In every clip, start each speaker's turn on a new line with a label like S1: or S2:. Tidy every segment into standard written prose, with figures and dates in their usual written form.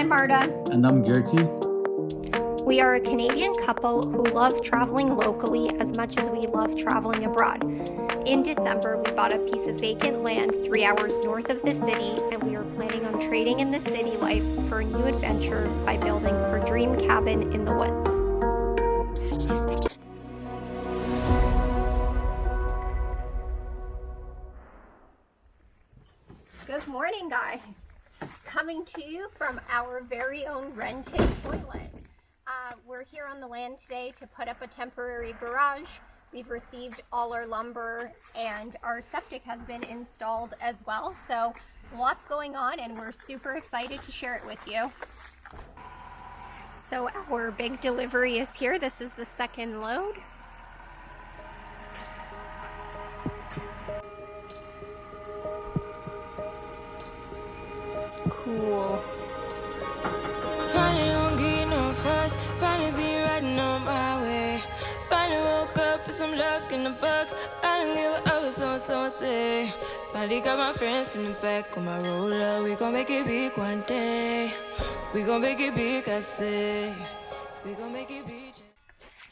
S1: I'm Marta.
S2: And I'm Gertie.
S1: We are a Canadian couple who love traveling locally as much as we love traveling abroad. In December, we bought a piece of vacant land 3 hours north of the city, and we are planning on trading in the city life for a new adventure by building our dream cabin in the woods. Good morning, guys. Coming to you from our very own rented toilet. We're here on the land today to put up a temporary garage. We've received all our lumber and our septic has been installed as well. So lots going on and we're super excited to share it with you. So our big delivery is here. This is the second load. Cool.
S3: Finally don't get no fuss, finally be riding on my way. Finally woke up with some luck in the book. I don't give a what someone say. Finally got my friends in the back of my roller. We gon' make it big one day. We gon' make it big, I say. We gon' make it big.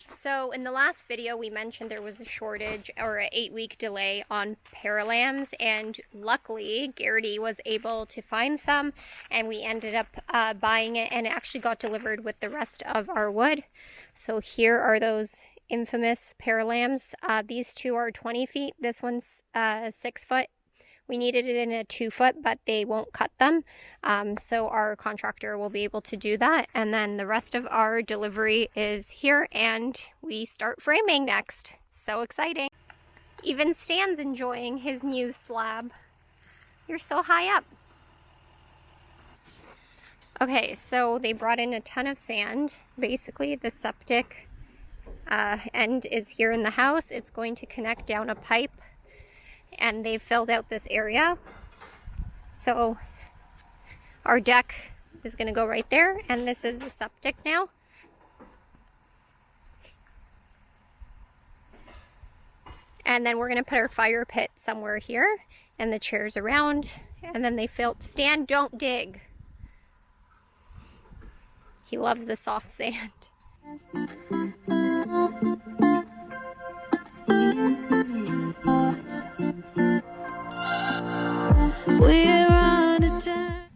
S1: So in the last video we mentioned there was a shortage or an 8-week delay on paralams, and luckily Garrity was able to find some and we ended up buying it, and it actually got delivered with the rest of our wood. So here are those infamous paralams. These two are 20 feet, this one's 6 foot. We needed it in a 2 foot, but they won't cut them. So our contractor will be able to do that. And then the rest of our delivery is here and we start framing next. So exciting. Even Stan's enjoying his new slab. You're so high up. Okay, so they brought in a ton of sand. Basically the septic end is here in the house. It's going to connect down a pipe. And they filled out this area. So our deck is going to go right there, and this is the septic now. And then we're going to put our fire pit somewhere here and the chairs around, and then they filled. Stan, don't dig. He loves the soft sand.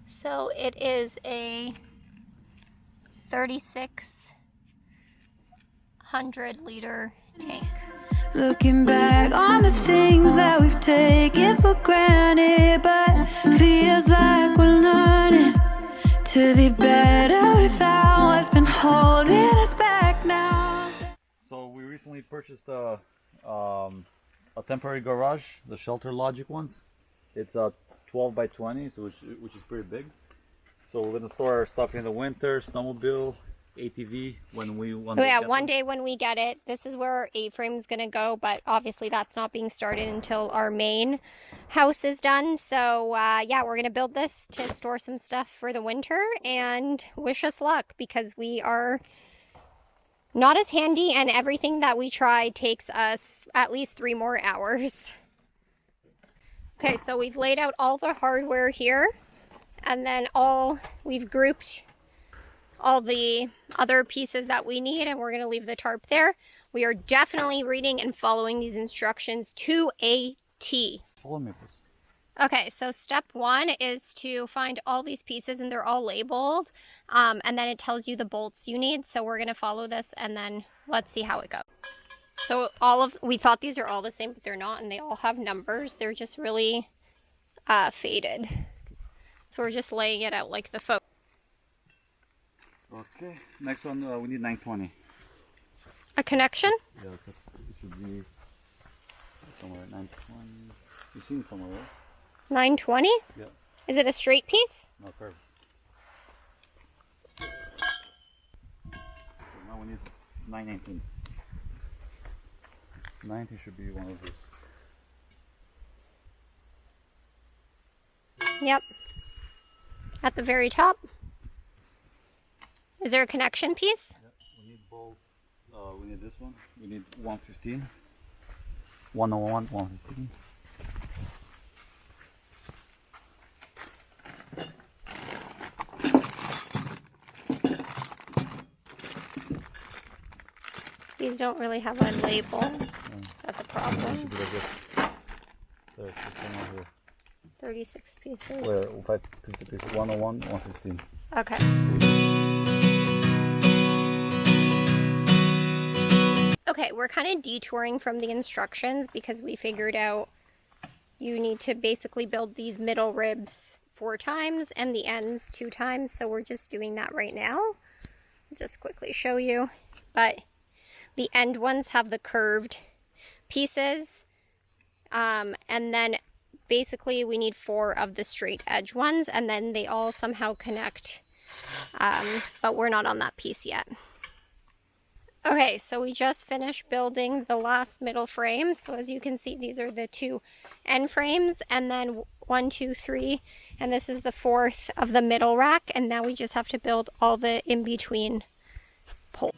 S1: So it is a 3,600 liter tank.
S3: Looking back on the things that we've taken for granted, but feels like we're learning to be better without what's been holding us back now.
S2: So we recently purchased a temporary garage, the Shelterlogic ones. It's a 12 by 20, so which is pretty big. So we're gonna store our stuff in the winter, snowmobile, ATV when we want.
S1: Yeah, one day when we get it, this is where our A-frame is gonna go. But obviously that's not being started until our main house is done. So yeah, we're gonna build this to store some stuff for the winter, and wish us luck because we are not as handy, and everything that we try takes us at least 3 more hours. Okay, so we've laid out all the hardware here, and then we've grouped all the other pieces that we need, and we're going to leave the tarp there. We are definitely reading and following these instructions to a T.
S2: Follow me, please.
S1: Okay, so step 1 is to find all these pieces, and they're all labeled, and then it tells you the bolts you need. So we're going to follow this, and then let's see how it goes. So we thought these are all the same, but they're not, and they all have numbers. They're just really faded. So we're just laying it out like the photo.
S2: Okay, next one we need 920.
S1: A connection?
S2: Yeah, it should be somewhere at 920. You've seen it somewhere, right?
S1: 920?
S2: Yeah.
S1: Is it a straight piece?
S2: No, perfect. So now we need 919. 90 should be one of these.
S1: Yep. At the very top. Is there a connection piece?
S2: Yep. We need bolts. We need this one. We need 115. 101, 115.
S1: These don't really have a label. That's a problem.
S2: Should be like this. There, it's somewhere here.
S1: 36 pieces.
S2: Where 550 pieces, 101, 115.
S1: Okay. Okay, we're kind of detouring from the instructions because we figured out you need to basically build these middle ribs 4 times and the ends 2 times. So we're just doing that right now. I'll just quickly show you. But the end ones have the curved pieces. And then basically we need 4 of the straight edge ones, and then they all somehow connect. But we're not on that piece yet. Okay, so we just finished building the last middle frame. So as you can see, these are the 2 end frames, and then 1, 2, 3, and this is the 4th of the middle rack, and now we just have to build all the in-between poles.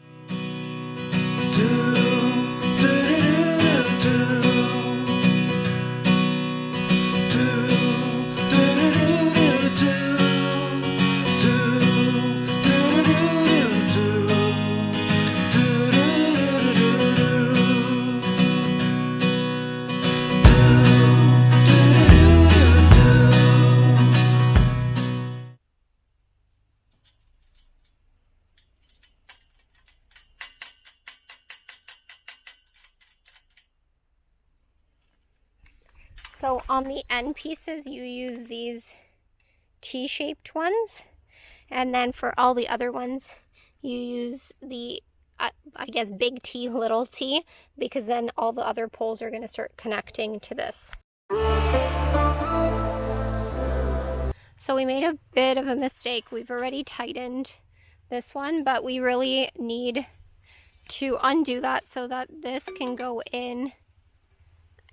S1: So on the end pieces, you use these T-shaped ones. And then for all the other ones, you use the, I guess, big T, little t, because then all the other poles are going to start connecting to this. So we made a bit of a mistake. We've already tightened this one, but we really need to undo that so that this can go in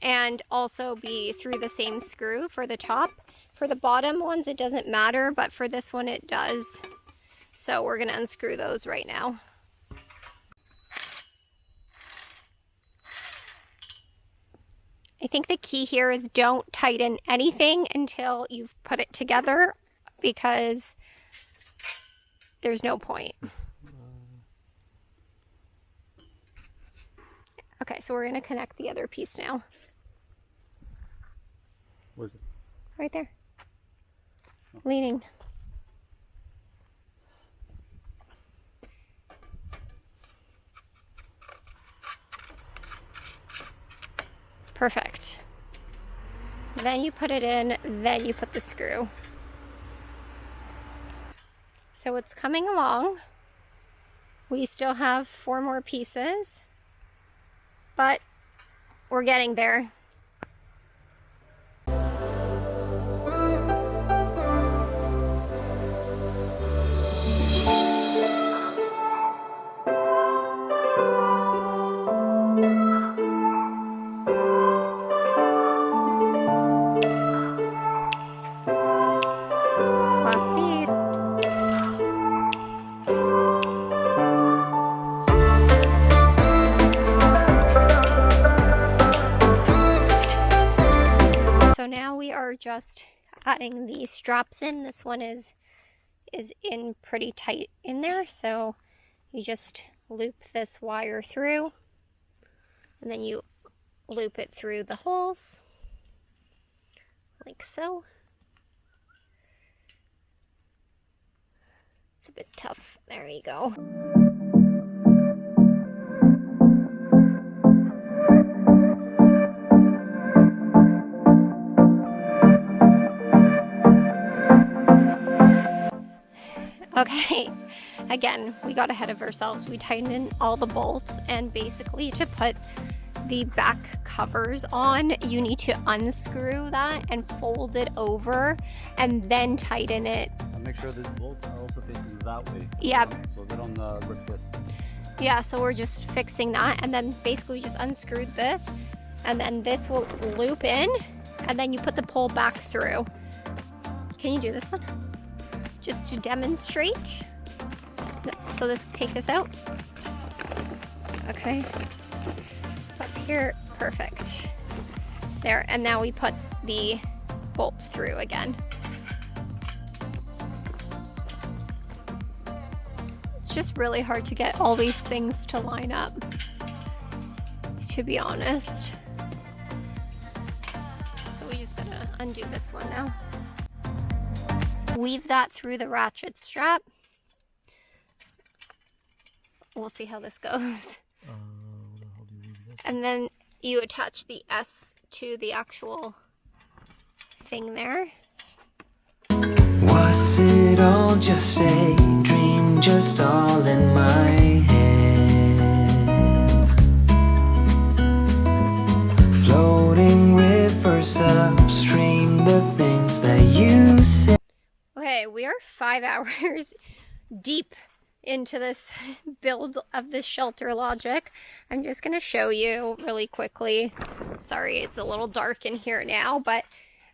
S1: and also be through the same screw for the top. For the bottom ones, it doesn't matter, but for this one, it does. So we're going to unscrew those right now. I think the key here is don't tighten anything until you've put it together, because there's no point. Okay, so we're going to connect the other piece now.
S2: Where's it?
S1: Right there. Oh. Leaning. Perfect. Then you put it in, then you put the screw. So it's coming along. We still have 4 more pieces, but we're getting there. Just adding the straps in. This one is in pretty tight in there, so you just loop this wire through and then you loop it through the holes like so. It's a bit tough. There you go. Okay, again, we got ahead of ourselves. We tightened in all the bolts, and basically to put the back covers on, you need to unscrew that and fold it over and then tighten it.
S2: And make sure the bolts are also facing that way.
S1: Yeah.
S2: So they don't rip twist.
S1: Yeah, so we're just fixing that, and then basically just unscrewed this, and then this will loop in, and then you put the pole back through. Can you do this one? Just to demonstrate. So take this out. Okay. Up here, perfect. There, and now we put the bolt through again. It's just really hard to get all these things to line up. to be honest. So we just gotta undo this one now. Weave that through the ratchet strap. We'll see how this goes. And then you attach the S to the actual thing there.
S3: Was it all just a dream, just all in my head? Floating rivers upstream, the things that you said.
S1: Okay, we are 5 hours deep into this build of this Shelterlogic. I'm just going to show you really quickly. Sorry, it's a little dark in here now, but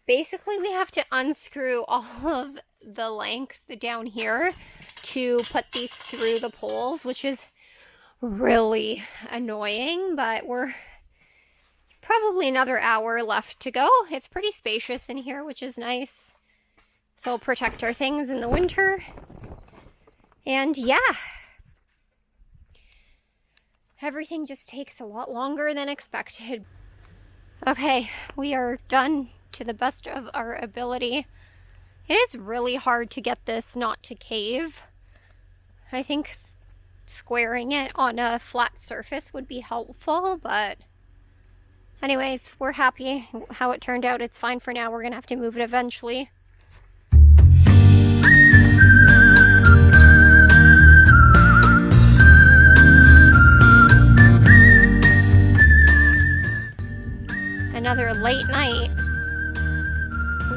S1: basically we have to unscrew all of the length down here to put these through the poles, which is really annoying, but we're probably another hour left to go. It's pretty spacious in here, which is nice. So we'll protect our things in the winter. And yeah, everything just takes a lot longer than expected. Okay, we are done to the best of our ability. It is really hard to get this not to cave. I think squaring it on a flat surface would be helpful, but anyways, we're happy how it turned out. It's fine for now. We're gonna have to move it eventually. Another late night.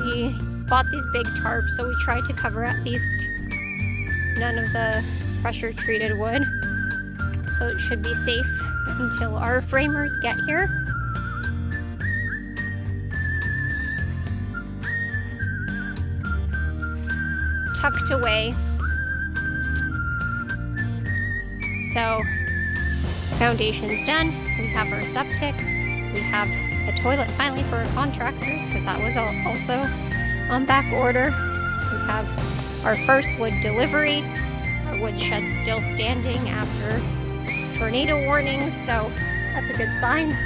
S1: We bought these big tarps, so we tried to cover at least none of the pressure treated wood, so it should be safe until our framers get here. Tucked away. So foundation's done. We have our septic. We have a toilet finally for our contractors, because that was also on back order. We have our first wood delivery. Our wood shed's still standing after tornado warnings, so that's a good sign.